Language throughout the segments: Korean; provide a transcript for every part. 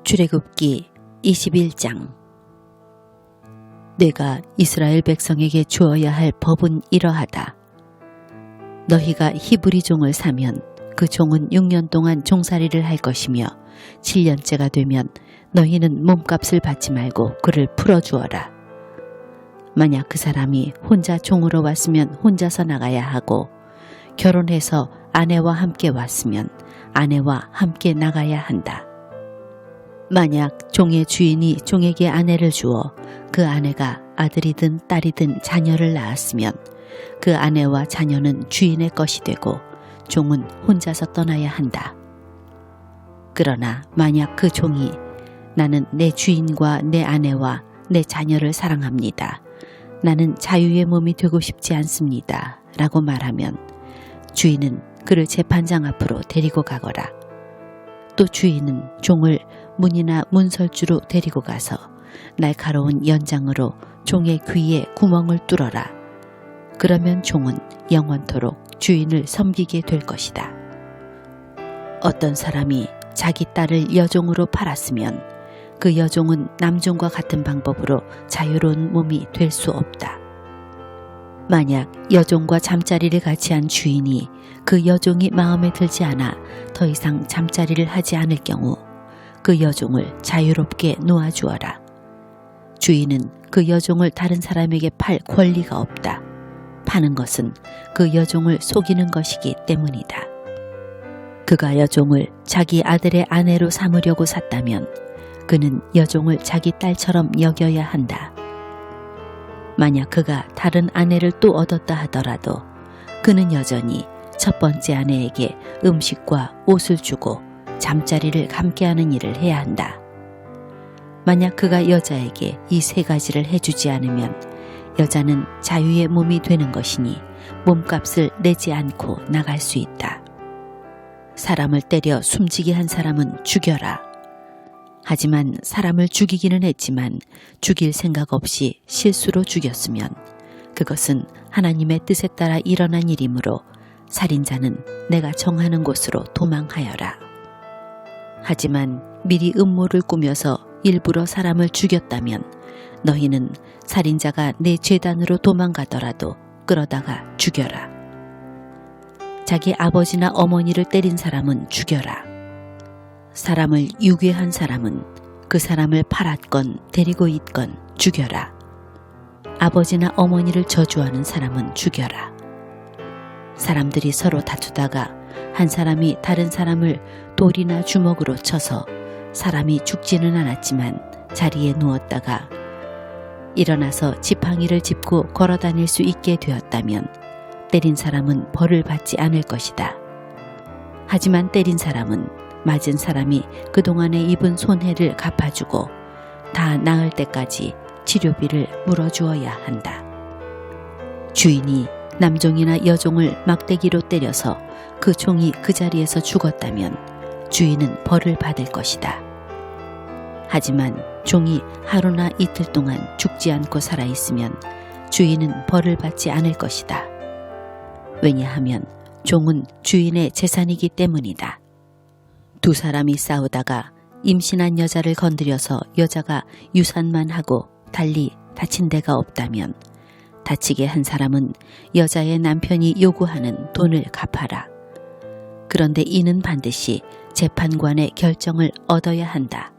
출애굽기 21장. 내가 이스라엘 백성에게 주어야 할 법은 이러하다. 너희가 히브리 종을 사면 그 종은 6년 동안 종살이를 할 것이며 7년째가 되면 너희는 몸값을 받지 말고 그를 풀어주어라. 만약 그 사람이 혼자 종으로 왔으면 혼자서 나가야 하고, 결혼해서 아내와 함께 왔으면 아내와 함께 나가야 한다. 만약 종의 주인이 종에게 아내를 주어 그 아내가 아들이든 딸이든 자녀를 낳았으면 그 아내와 자녀는 주인의 것이 되고 종은 혼자서 떠나야 한다. 그러나 만약 그 종이 나는 내 주인과 내 아내와 내 자녀를 사랑합니다. 나는 자유의 몸이 되고 싶지 않습니다. 라고 말하면 주인은 그를 재판장 앞으로 데리고 가거라. 또 주인은 종을 문이나 문설주로 데리고 가서 날카로운 연장으로 종의 귀에 구멍을 뚫어라. 그러면 종은 영원토록 주인을 섬기게 될 것이다. 어떤 사람이 자기 딸을 여종으로 팔았으면 그 여종은 남종과 같은 방법으로 자유로운 몸이 될 수 없다. 만약 여종과 잠자리를 같이 한 주인이 그 여종이 마음에 들지 않아 더 이상 잠자리를 하지 않을 경우 그 여종을 자유롭게 놓아주어라. 주인은 그 여종을 다른 사람에게 팔 권리가 없다. 파는 것은 그 여종을 속이는 것이기 때문이다. 그가 여종을 자기 아들의 아내로 삼으려고 샀다면 그는 여종을 자기 딸처럼 여겨야 한다. 만약 그가 다른 아내를 또 얻었다 하더라도 그는 여전히 첫 번째 아내에게 음식과 옷을 주고 잠자리를 함께하는 일을 해야 한다. 만약 그가 여자에게 이 세 가지를 해주지 않으면 여자는 자유의 몸이 되는 것이니 몸값을 내지 않고 나갈 수 있다. 사람을 때려 숨지게 한 사람은 죽여라. 하지만 사람을 죽이기는 했지만 죽일 생각 없이 실수로 죽였으면 그것은 하나님의 뜻에 따라 일어난 일이므로 살인자는 내가 정하는 곳으로 도망하여라. 하지만 미리 음모를 꾸며서 일부러 사람을 죽였다면 너희는 살인자가 내 제단으로 도망가더라도 끌어다가 죽여라. 자기 아버지나 어머니를 때린 사람은 죽여라. 사람을 유괴한 사람은 그 사람을 팔았건 데리고 있건 죽여라. 아버지나 어머니를 저주하는 사람은 죽여라. 사람들이 서로 다투다가 한 사람이 다른 사람을 돌이나 주먹으로 쳐서 사람이 죽지는 않았지만 자리에 누웠다가 일어나서 지팡이를 짚고 걸어다닐 수 있게 되었다면 때린 사람은 벌을 받지 않을 것이다. 하지만 때린 사람은 맞은 사람이 그동안에 입은 손해를 갚아주고 다 나을 때까지 치료비를 물어주어야 한다. 주인이 남종이나 여종을 막대기로 때려서 그 종이 그 자리에서 죽었다면 주인은 벌을 받을 것이다. 하지만 종이 하루나 이틀 동안 죽지 않고 살아있으면 주인은 벌을 받지 않을 것이다. 왜냐하면 종은 주인의 재산이기 때문이다. 두 사람이 싸우다가 임신한 여자를 건드려서 여자가 유산만 하고 달리 다친 데가 없다면 다치게 한 사람은 여자의 남편이 요구하는 돈을 갚아라. 그런데 이는 반드시 재판관의 결정을 얻어야 한다.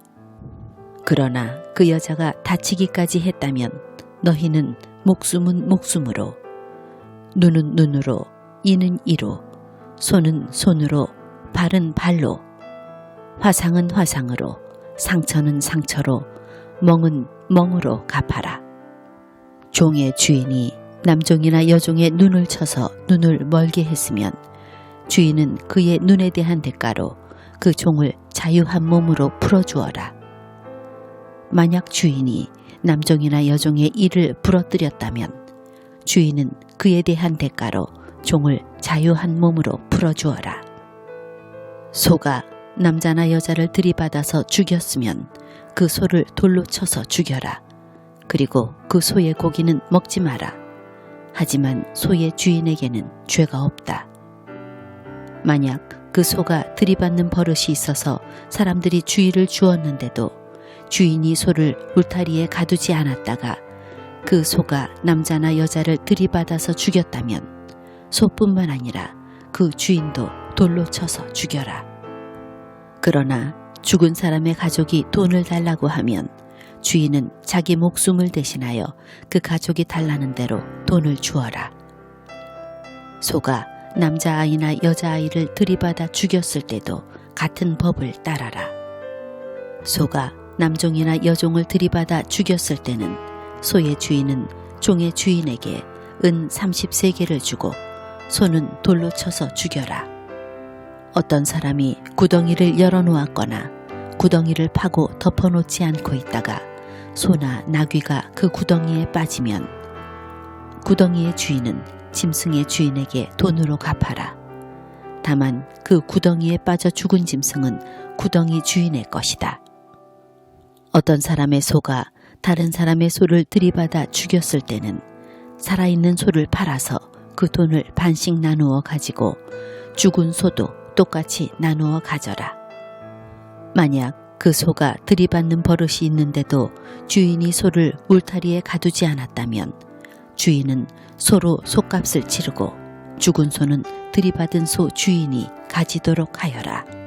그러나 그 여자가 다치기까지 했다면 너희는 목숨은 목숨으로, 눈은 눈으로, 이는 이로, 손은 손으로, 발은 발로, 화상은 화상으로, 상처는 상처로, 멍은 멍으로 갚아라. 종의 주인이 남종이나 여종의 눈을 쳐서 눈을 멀게 했으면 주인은 그의 눈에 대한 대가로 그 종을 자유한 몸으로 풀어주어라. 만약 주인이 남종이나 여종의 이를 부러뜨렸다면 주인은 그에 대한 대가로 종을 자유한 몸으로 풀어주어라. 소가 남자나 여자를 들이받아서 죽였으면 그 소를 돌로 쳐서 죽여라. 그리고 그 소의 고기는 먹지 마라. 하지만 소의 주인에게는 죄가 없다. 만약 그 소가 들이받는 버릇이 있어서 사람들이 주의를 주었는데도 주인이 소를 울타리에 가두지 않았다가 그 소가 남자나 여자를 들이받아서 죽였다면 소뿐만 아니라 그 주인도 돌로 쳐서 죽여라. 그러나 죽은 사람의 가족이 돈을 달라고 하면 주인은 자기 목숨을 대신하여 그 가족이 달라는 대로 돈을 주어라. 소가 남자아이나 여자아이를 들이받아 죽였을 때도 같은 법을 따라라. 소가 남종이나 여종을 들이받아 죽였을 때는 소의 주인은 종의 주인에게 은 30세겔을 주고 소는 돌로 쳐서 죽여라. 어떤 사람이 구덩이를 열어놓았거나 구덩이를 파고 덮어놓지 않고 있다가 소나 나귀가 그 구덩이에 빠지면 구덩이의 주인은 짐승의 주인에게 돈으로 갚아라. 다만 그 구덩이에 빠져 죽은 짐승은 구덩이 주인의 것이다. 어떤 사람의 소가 다른 사람의 소를 들이받아 죽였을 때는 살아있는 소를 팔아서 그 돈을 반씩 나누어 가지고 죽은 소도 똑같이 나누어 가져라. 만약 그 소가 들이받는 버릇이 있는데도 주인이 소를 울타리에 가두지 않았다면 주인은 소로 솥값을 치르고 죽은 소는 들이받은 소 주인이 가지도록 하여라.